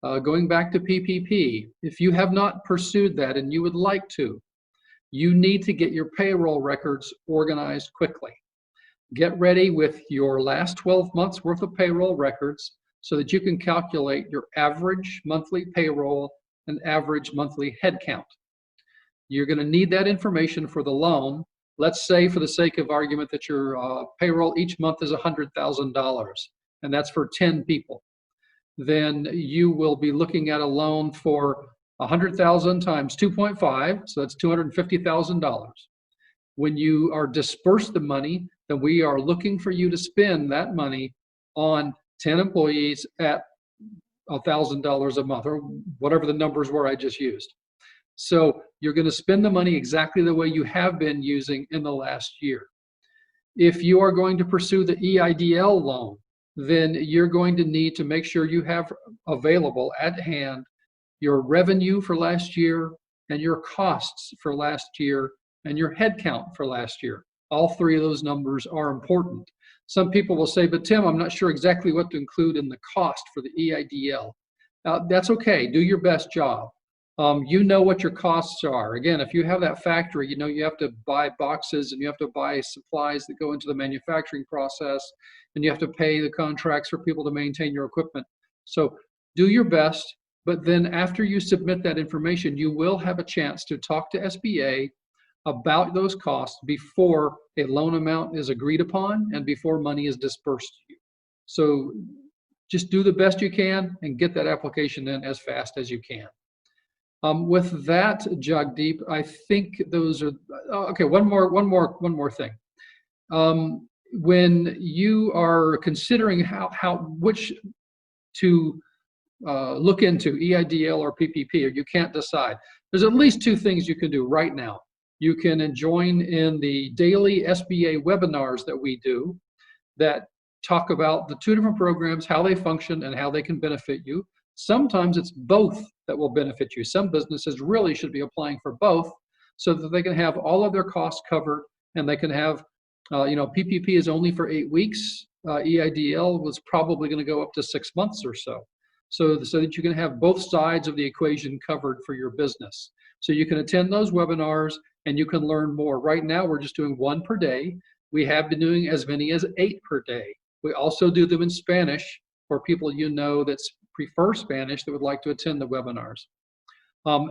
Going back to PPP, if you have not pursued that and you would like to, you need to get your payroll records organized quickly. Get ready with your last 12 months worth of payroll records so that you can calculate your average monthly payroll and average monthly headcount. You're going to need that information for the loan. Let's say, for the sake of argument, that your payroll each month is $100,000, and that's for 10 people. Then you will be looking at a loan for 100,000 times 2.5, so that's $250,000. When you are dispersed the money, then we are looking for you to spend that money on 10 employees at $1,000 a month, or whatever the numbers were I just used. So you're going to spend the money exactly the way you have been using in the last year. If you are going to pursue the EIDL loan, then you're going to need to make sure you have available at hand your revenue for last year and your costs for last year and your headcount for last year. All three of those numbers are important. Some people will say, but Tim, I'm not sure exactly what to include in the cost for the EIDL. That's okay, do your best job. You know what your costs are. Again, if you have that factory, you know you have to buy boxes and you have to buy supplies that go into the manufacturing process, and you have to pay the contracts for people to maintain your equipment. So do your best, but then after you submit that information, you will have a chance to talk to SBA about those costs before a loan amount is agreed upon and before money is dispersed to you. So just do the best you can and get that application in as fast as you can. With that, Jagdeep, I think those are okay. One more thing. When you are considering which to look into, EIDL or PPP, or you can't decide, there's at least two things you can do right now. You can join in the daily SBA webinars that we do that talk about the two different programs, how they function, and how they can benefit you. Sometimes it's both that will benefit you. Some businesses really should be applying for both so that they can have all of their costs covered, and they can have, PPP is only for 8 weeks. EIDL was probably going to go up to 6 months or so that you can have both sides of the equation covered for your business. So you can attend those webinars and you can learn more. Right now, we're just doing one per day. We have been doing as many as 8 per day. We also do them in Spanish for people you know that prefer Spanish that would like to attend the webinars.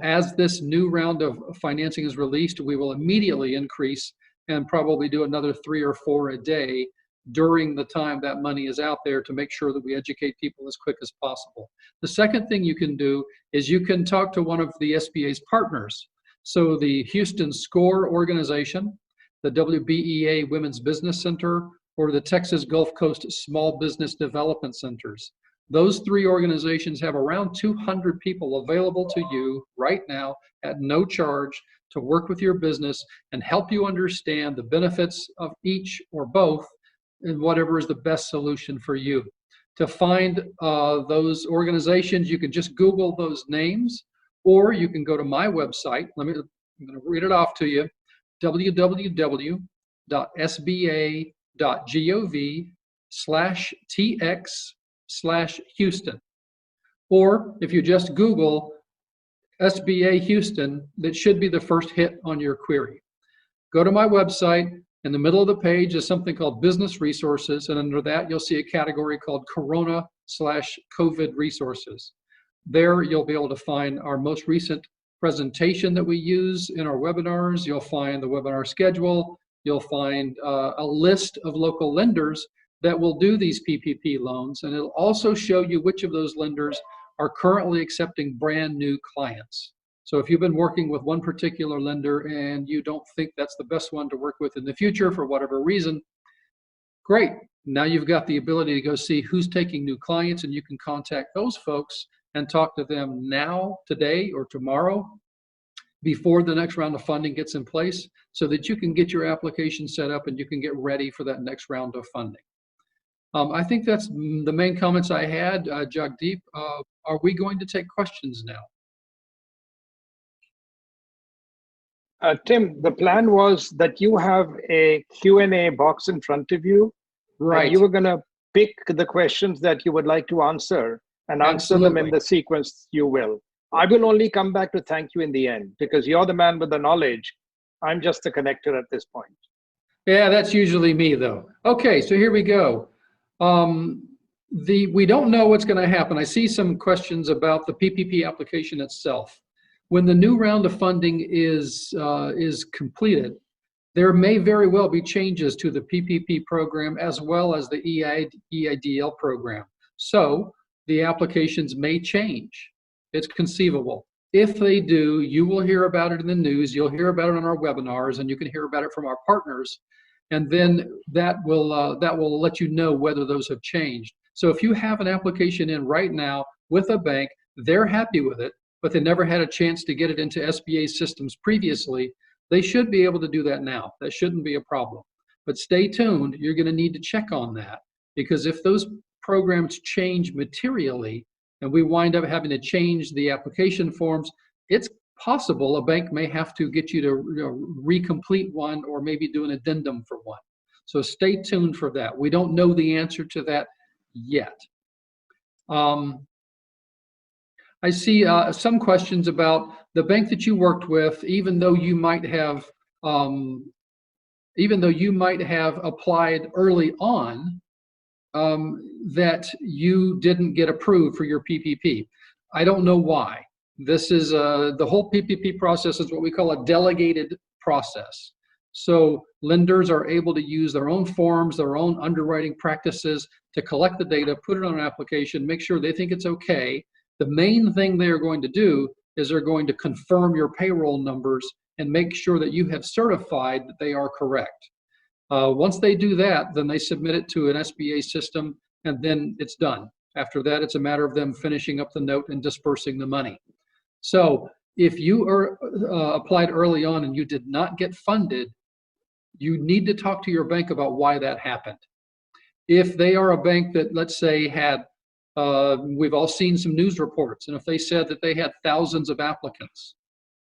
As this new round of financing is released, we will immediately increase and probably do another 3 or 4 a day during the time that money is out there to make sure that we educate people as quick as possible. The second thing you can do is you can talk to one of the SBA's partners. So the Houston SCORE organization, the WBEA Women's Business Center, or the Texas Gulf Coast Small Business Development Centers. Those 3 organizations have around 200 people available to you right now at no charge to work with your business and help you understand the benefits of each or both and whatever is the best solution for you. To find those organizations, you can just Google those names, or you can go to my website. I'm going to read it off to you, www.sba.gov/tx/Houston. Or if you just Google SBA Houston, that should be the first hit on your query. Go to my website. In the middle of the page is something called Business Resources, and under that you'll see a category called Corona/COVID Resources. There you'll be able to find our most recent presentation that we use in our webinars. You'll find the webinar schedule. You'll find a list of local lenders that will do these PPP loans, and it'll also show you which of those lenders are currently accepting brand new clients. So if you've been working with one particular lender and you don't think that's the best one to work with in the future for whatever reason, great. Now you've got the ability to go see who's taking new clients, and you can contact those folks and talk to them now, today, or tomorrow before the next round of funding gets in place so that you can get your application set up and you can get ready for that next round of funding. I think that's the main comments I had. Jagdeep, are we going to take questions now? Tim, the plan was that you have a Q&A box in front of you. Right. And you were going to pick the questions that you would like to answer and answer them in the sequence you will. I will only come back to thank you in the end because you're the man with the knowledge. I'm just a connector at this point. Yeah, that's usually me though. Okay, so here we go. We don't know what's going to happen. I see some questions about the PPP application itself. When the new round of funding is completed, there may very well be changes to the PPP program as well as the EIDL program. So the applications may change. It's conceivable. If they do, you will hear about it in the news, you'll hear about it on our webinars, and you can hear about it from our partners. And then that will let you know whether those have changed. So if you have an application in right now with a bank, they're happy with it, but they never had a chance to get it into SBA systems previously, they should be able to do that now. That shouldn't be a problem. But stay tuned, you're going to need to check on that, because if those programs change materially and we wind up having to change the application forms, it's possible a bank may have to get you to recomplete one or maybe do an addendum for one. So stay tuned for that. We don't know the answer to that yet. I see some questions about the bank that you worked with, even though you might have applied early on, that you didn't get approved for your PPP. I don't know why. This is the whole PPP process is what we call a delegated process. So lenders are able to use their own forms, their own underwriting practices to collect the data, put it on an application, make sure they think it's okay. The main thing they're going to do is they're going to confirm your payroll numbers and make sure that you have certified that they are correct. Once they do that, then they submit it to an SBA system, and then it's done. After that, it's a matter of them finishing up the note and dispersing the money. So if you are applied early on and you did not get funded, you need to talk to your bank about why that happened. If they are a bank that, let's say, had, we've all seen some news reports, and if they said that they had thousands of applicants,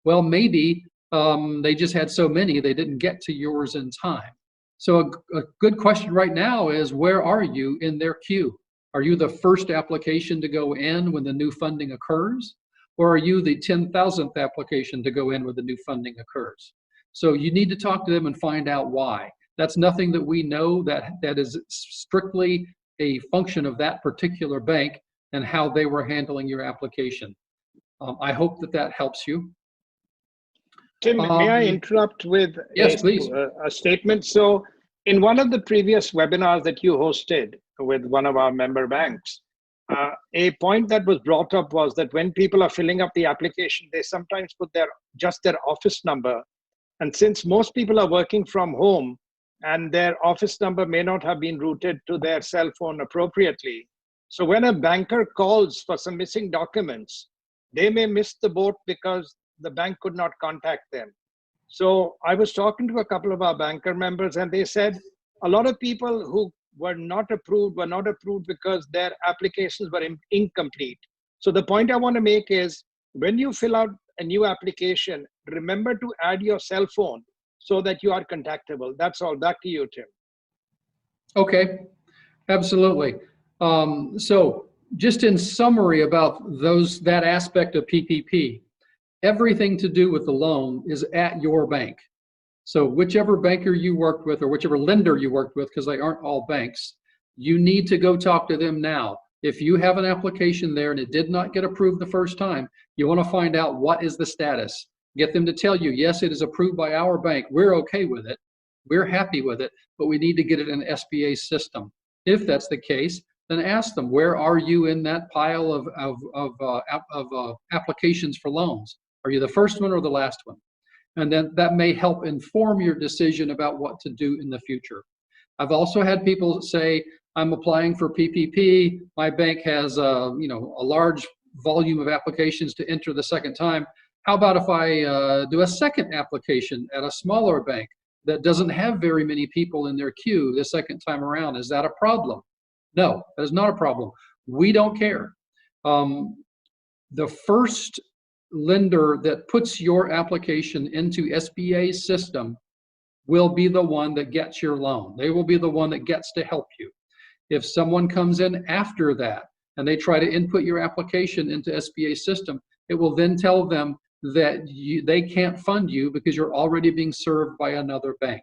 well, maybe they just had so many they didn't get to yours in time. So a good question right now is, where are you in their queue? Are you the first application to go in when the new funding occurs? Or are you the 10,000th application to go in when the new funding occurs? So you need to talk to them and find out why. That's nothing that we know. That is strictly a function of that particular bank and how they were handling your application. I hope that that helps you. Tim, may I interrupt with yes, please. A statement? So in one of the previous webinars that you hosted with one of our member banks, a point that was brought up was that when people are filling up the application, they sometimes put just their office number. And since most people are working from home and their office number may not have been routed to their cell phone appropriately, so when a banker calls for some missing documents, they may miss the boat because the bank could not contact them. So I was talking to a couple of our banker members and they said a lot of people who were not approved because their applications were incomplete. So the point I want to make is when you fill out a new application, remember to add your cell phone so that you are contactable. That's all. Back to you, Tim. Okay, absolutely. So just in summary about that aspect of PPP, everything to do with the loan is at your bank. So whichever banker you worked with or whichever lender you worked with, because they aren't all banks, you need to go talk to them now. If you have an application there and it did not get approved the first time, you want to find out what is the status. Get them to tell you, yes, it is approved by our bank. We're okay with it. We're happy with it, but we need to get it in SBA's system. If that's the case, then ask them, where are you in that pile of applications for loans? Are you the first one or the last one? And then that may help inform your decision about what to do in the future. I've also had people say, I'm applying for PPP. My bank has a large volume of applications to enter the second time. How about if I do a second application at a smaller bank that doesn't have very many people in their queue the second time around? Is that a problem? No, that is not a problem. We don't care. The first lender that puts your application into SBA's system will be the one that gets your loan. They will be the one that gets to help you. If someone comes in after that and they try to input your application into SBA's system, it will then tell them that they can't fund you because you're already being served by another bank.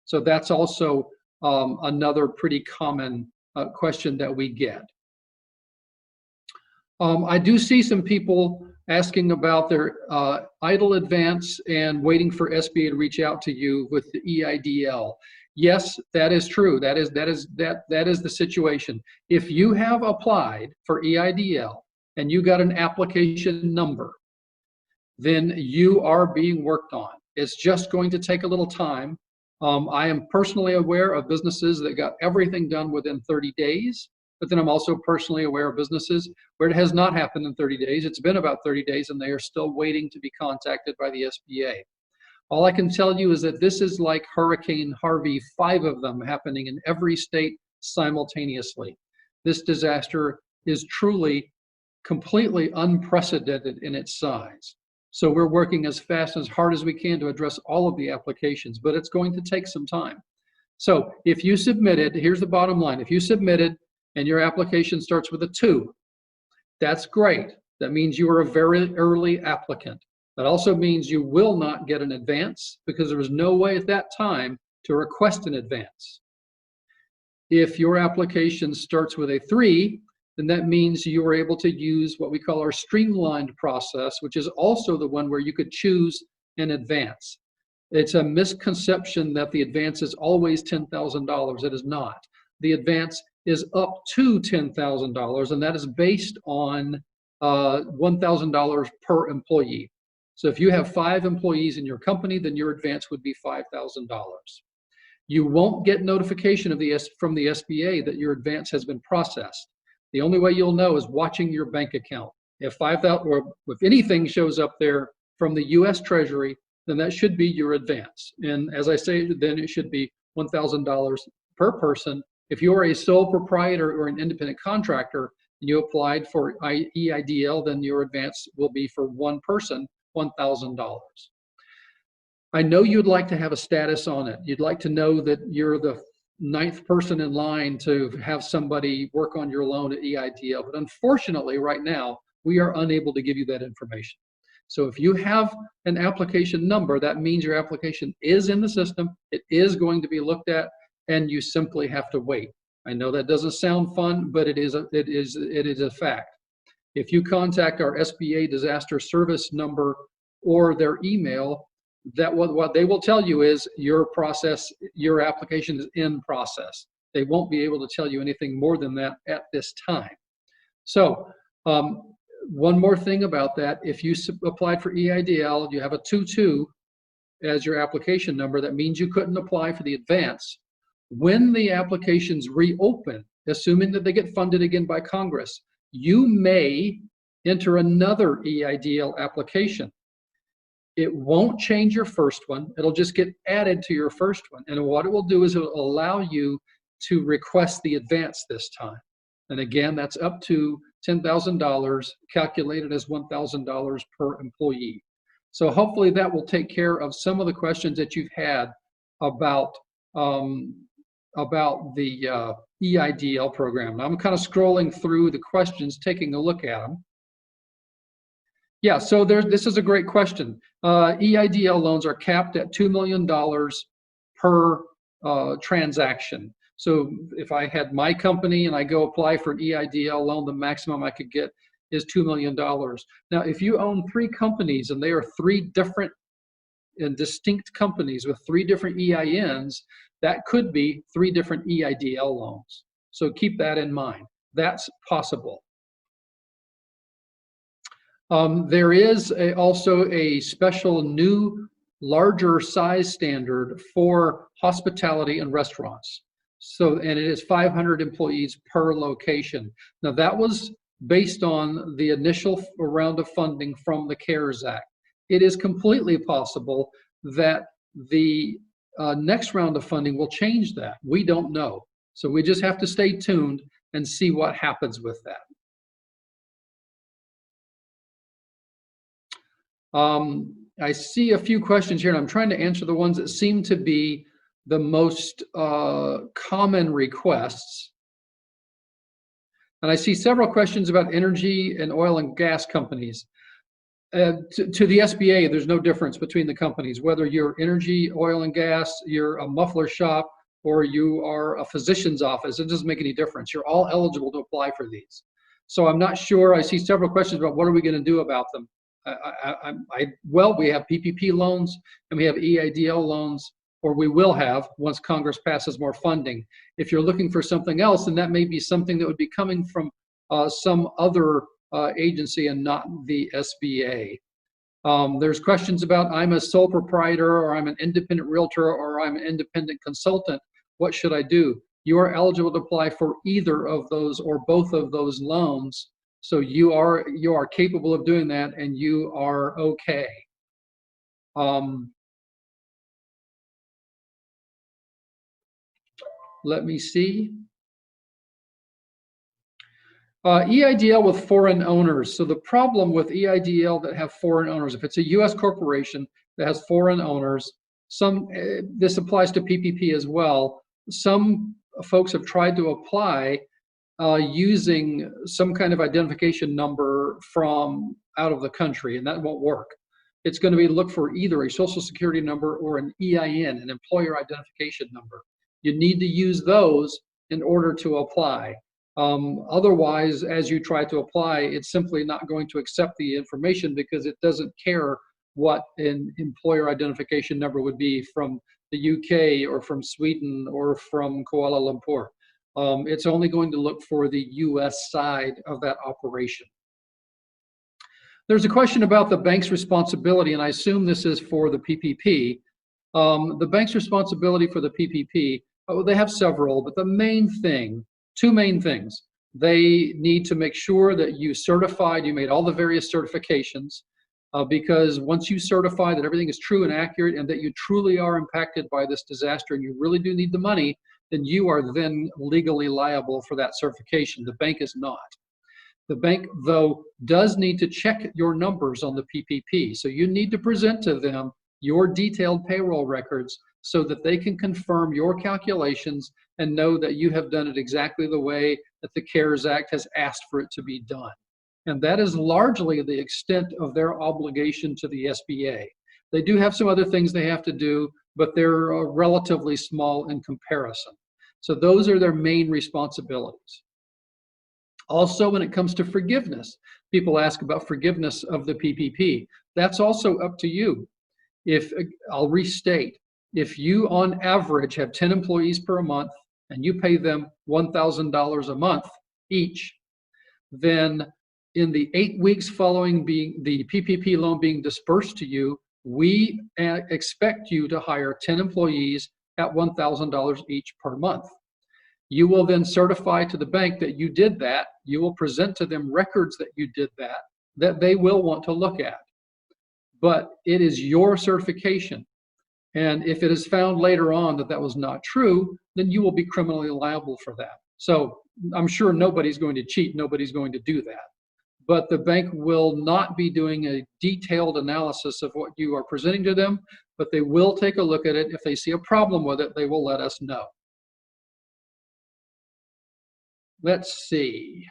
So that's also another pretty common question that we get. I do see some people asking about their idle advance and waiting for SBA to reach out to you with the EIDL. Yes, that is true. That is the situation. If you have applied for EIDL and you got an application number, then you are being worked on. It's just going to take a little time. I am personally aware of businesses that got everything done within 30 days, but then I'm also personally aware of businesses where it has not happened in 30 days. It's been about 30 days and they are still waiting to be contacted by the SBA. All I can tell you is that this is like Hurricane Harvey, 5 of them happening in every state simultaneously. This disaster is truly completely unprecedented in its size. So we're working as fast and as hard as we can to address all of the applications, but it's going to take some time. So if you submitted, here's the bottom line, if you submitted and your application starts with a 2, that's great. That means you are a very early applicant. That also means you will not get an advance because there was no way at that time to request an advance. If your application starts with a 3, then that means you are able to use what we call our streamlined process, which is also the one where you could choose an advance. It's a misconception that the advance is always $10,000. It is not. The advance is up to $10,000, and that is based on $1,000 per employee. So if you have 5 employees in your company, then your advance would be $5,000. You won't get notification from the SBA that your advance has been processed. The only way you'll know is watching your bank account. If 5,000 or if anything shows up there from the U.S. Treasury, then that should be your advance. And as I say, then it should be $1,000 per person. If you're a sole proprietor or an independent contractor and you applied for EIDL, then your advance will be for one person, $1,000. I know you'd like to have a status on it. You'd like to know that you're the 9th person in line to have somebody work on your loan at EIDL. But unfortunately, right now, we are unable to give you that information. So if you have an application number, that means your application is in the system, it is going to be looked at, and you simply have to wait. I know that doesn't sound fun, but it is a fact. If you contact our SBA disaster service number or their email, that what they will tell you is your application is in process. They won't be able to tell you anything more than that at this time. So one more thing about that, if you applied for EIDL, you have a 22 as your application number, that means you couldn't apply for the advance. When the applications reopen, assuming that they get funded again by Congress, you may enter another EIDL application. It won't change your first one. It'll just get added to your first one. And what it will do is it will allow you to request the advance this time. And again, that's up to $10,000, calculated as $1,000 per employee. So hopefully that will take care of some of the questions that you've had about the EIDL program. Now I'm kind of scrolling through the questions, taking a look at them. Yeah, so this is a great question. EIDL loans are capped at $2 million per transaction. So if I had my company and I go apply for an EIDL loan, the maximum I could get is $2 million. Now, if you own 3 companies and they are 3 different and distinct companies with 3 different EINs, that could be 3 different EIDL loans. So keep that in mind. That's possible. There is also a special new larger size standard for hospitality and restaurants. So, and it is 500 employees per location. Now that was based on the initial round of funding from the CARES Act. It is completely possible that the next round of funding will change that. We don't know. So we just have to stay tuned and see what happens with that. I see a few questions here, and I'm trying to answer the ones that seem to be the most common requests. And I see several questions about energy and oil and gas companies. To the SBA, there's no difference between the companies, whether you're energy, oil and gas, you're a muffler shop, or you are a physician's office. It doesn't make any difference. You're all eligible to apply for these. So I'm not sure. I see several questions about what are we going to do about them. Well, we have PPP loans and we have EIDL loans, or we will have once Congress passes more funding. If you're looking for something else, then that may be something that would be coming from some other agency and not the SBA. There's questions about I'm a sole proprietor, or I'm an independent realtor, or I'm an independent consultant. What should I do? You are eligible to apply for either of those or both of those loans. So you are capable of doing that, and you are okay. Let me see. EIDL with foreign owners. So the problem with EIDL that have foreign owners, if it's a U.S. corporation that has foreign owners, this applies to PPP as well. Some folks have tried to apply using some kind of identification number from out of the country, and that won't work. It's going to be look for either a social security number or an EIN, an employer identification number. You need to use those in order to apply. Otherwise, as you try to apply, it's simply not going to accept the information because it doesn't care what an employer identification number would be from the UK or from Sweden or from Kuala Lumpur. It's only going to look for the US side of that operation. There's a question about the bank's responsibility, and I assume this is for the PPP. The bank's responsibility for the PPP, they have several, but the main thing, 2 main things. They need to make sure that you certified, you made all the various certifications, because once you certify that everything is true and accurate and that you truly are impacted by this disaster and you really do need the money, then you are then legally liable for that certification. The bank is not. The bank, though, does need to check your numbers on the PPP. So you need to present to them your detailed payroll records so that they can confirm your calculations and know that you have done it exactly the way that the CARES Act has asked for it to be done. And that is largely the extent of their obligation to the SBA. They do have some other things they have to do, but they're relatively small in comparison. So those are their main responsibilities. Also, when it comes to forgiveness, people ask about forgiveness of the PPP. That's also up to you. I'll restate, if you on average have 10 employees per month and you pay them $1,000 a month each, then in the 8 weeks following the PPP loan being dispersed to you, we expect you to hire 10 employees at $1,000 each per month. You will then certify to the bank that you did that. You will present to them records that you did that they will want to look at. But it is your certification. And if it is found later on that that was not true, then you will be criminally liable for that. So I'm sure nobody's going to cheat. Nobody's going to do that. But the bank will not be doing a detailed analysis of what you are presenting to them, but they will take a look at it. If they see a problem with it, they will let us know. Let's see.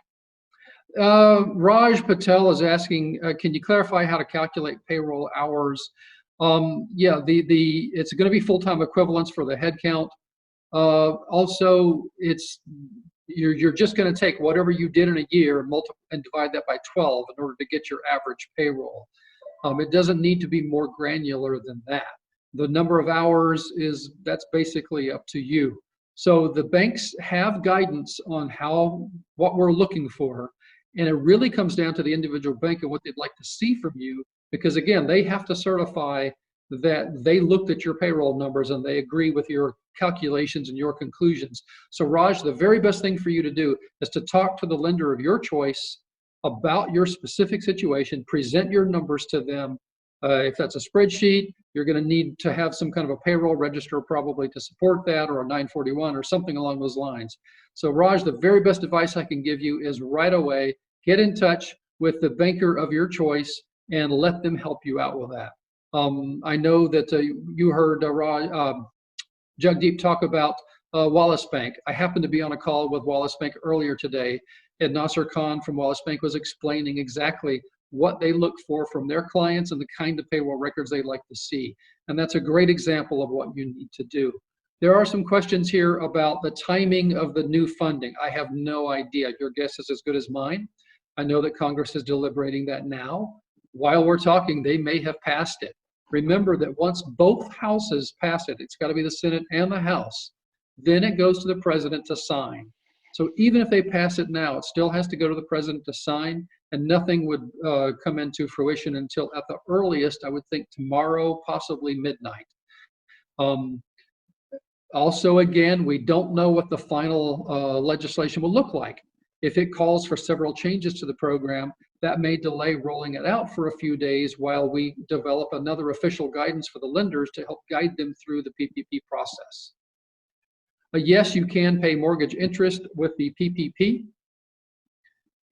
Raj Patel is asking, can you clarify how to calculate payroll hours? Yeah, it's going to be full-time equivalents for the head count. Also, you're just going to take whatever you did in a year and divide that by 12 in order to get your average payroll. It doesn't need to be more granular than that. The number of hours that's basically up to you. So the banks have guidance on what we're looking for, and it really comes down to the individual bank and what they'd like to see from you, because again, they have to certify that they looked at your payroll numbers and they agree with your calculations and your conclusions. So Raj, the very best thing for you to do is to talk to the lender of your choice about your specific situation, present your numbers to them. If that's a spreadsheet, you're going to need to have some kind of a payroll register probably to support that, or a 941 or something along those lines. So Raj, the very best advice I can give you is right away, get in touch with the banker of your choice and let them help you out with that. I know that you heard Jagdeep talk about Wallace Bank. I happened to be on a call with Wallace Bank earlier today, and Nasser Khan from Wallace Bank was explaining exactly what they look for from their clients and the kind of payroll records they like to see. And that's a great example of what you need to do. There are some questions here about the timing of the new funding. I have no idea. Your guess is as good as mine. I know that Congress is deliberating that now. While we're talking, they may have passed it. Remember that once both houses pass it, it's got to be the Senate and the House, then it goes to the president to sign. So even if they pass it now, it still has to go to the president to sign, and nothing would come into fruition until at the earliest, I would think tomorrow, possibly midnight. Also, again, we don't know what the final legislation will look like. If it calls for several changes to the program, that may delay rolling it out for a few days while we develop another official guidance for the lenders to help guide them through the PPP process. Yes, you can pay mortgage interest with the PPP.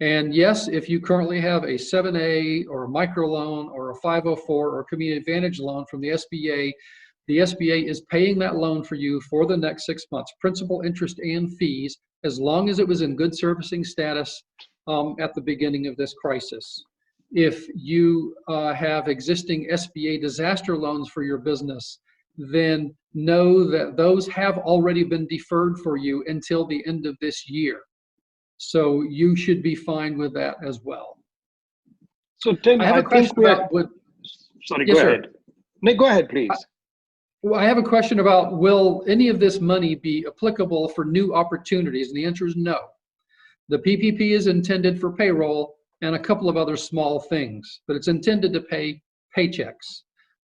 And yes, if you currently have a 7A or a microloan or a 504 or a community advantage loan from the SBA is paying that loan for you for the next 6 months, principal, interest, and fees, as long as it was in good servicing status at the beginning of this crisis. If you have existing SBA disaster loans for your business, then know that those have already been deferred for you until the end of this year. So you should be fine with that as well. So Tim, I have a question about sorry, yes, go sir. ahead. No, go ahead, please. Well, I have a question about, will any of this money be applicable for new opportunities? And the answer is no. The PPP is intended for payroll and a couple of other small things, but it's intended to pay paychecks.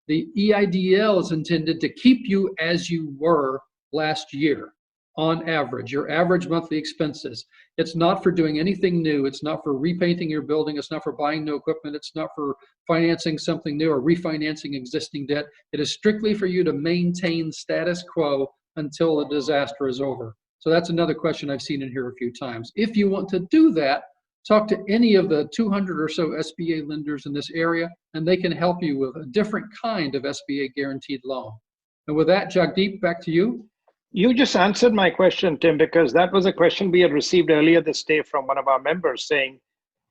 The EIDL is intended to keep you as you were last year on average, your average monthly expenses. It's not for doing anything new. It's not for repainting your building. It's not for buying new equipment. It's not for financing something new or refinancing existing debt. It is strictly for you to maintain status quo until the disaster is over. So that's another question I've seen in here a few times. If you want to do that, talk to any of the 200 or so SBA lenders in this area, and they can help you with a different kind of SBA guaranteed loan. And with that, Jagdeep, back to you. You just answered my question, Tim, because that was a question we had received earlier this day from one of our members saying,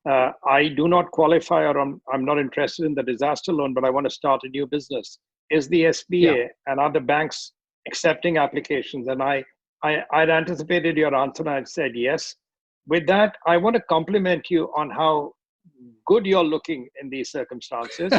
I do not qualify, or I'm not interested in the disaster loan, but I want to start a new business. Is the SBA and other banks accepting applications? And I I'd anticipated your answer and I said yes. With that, I want to compliment you on how good you're looking in these circumstances.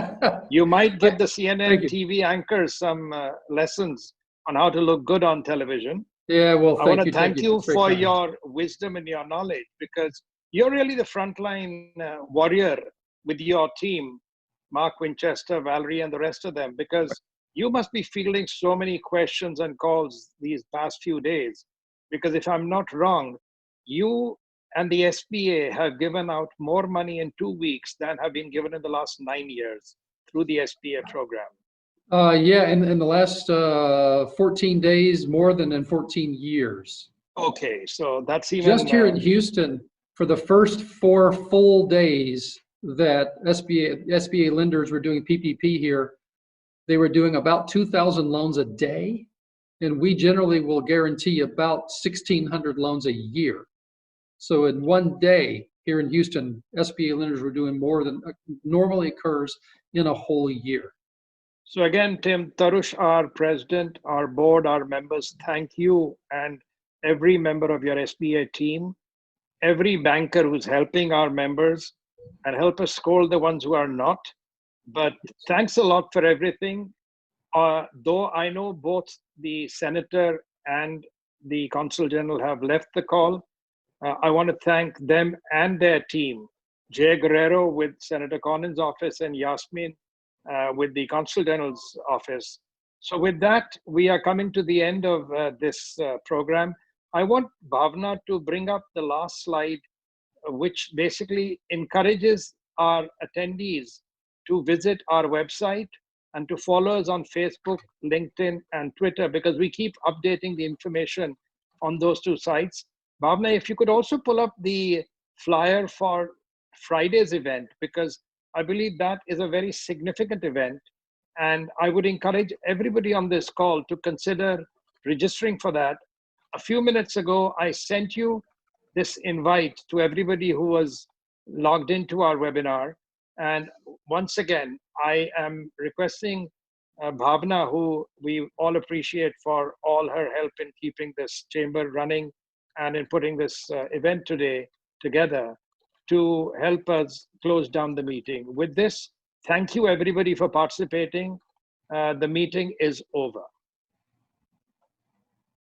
You might give the CNN TV anchors some lessons on how to look good on television. Yeah, well, I want to thank thank you That's very for kind. your wisdom and your knowledge, because you're really the frontline warrior with your team, Mark Winchester, Valerie, and the rest of them, because you must be fielding so many questions and calls these past few days. Because if I'm not wrong, you and the SBA have given out more money in 2 weeks than have been given in the last 9 years through the SBA program. Yeah, in the last 14 days, more than in 14 years. Okay, so that's even just here in Houston, for the first 4 full days that SBA lenders were doing PPP here, they were doing about 2,000 loans a day, and we generally will guarantee about 1,600 loans a year. So in one day here in Houston, SBA lenders were doing more than normally occurs in a whole year. So again, Tim, Tarush, our president, our board, our members, thank you, and every member of your SBA team, every banker who's helping our members, and help us scold the ones who are not. But thanks a lot for everything. Though I know both the senator and the consul general have left the call, I want to thank them and their team, Jay Guerrero with Senator Cornyn's office and Yasmin with the Consul General's office. So with that, we are coming to the end of this program. I want Bhavna to bring up the last slide, which basically encourages our attendees to visit our website and to follow us on Facebook, LinkedIn, and Twitter, because we keep updating the information on those 2 sites. Bhavna, if you could also pull up the flyer for Friday's event, because I believe that is a very significant event. And I would encourage everybody on this call to consider registering for that. A few minutes ago, I sent you this invite to everybody who was logged into our webinar. And once again, I am requesting Bhavna, who we all appreciate for all her help in keeping this chamber running and in putting this event today together, to help us close down the meeting. With this, thank you everybody for participating. The meeting is over.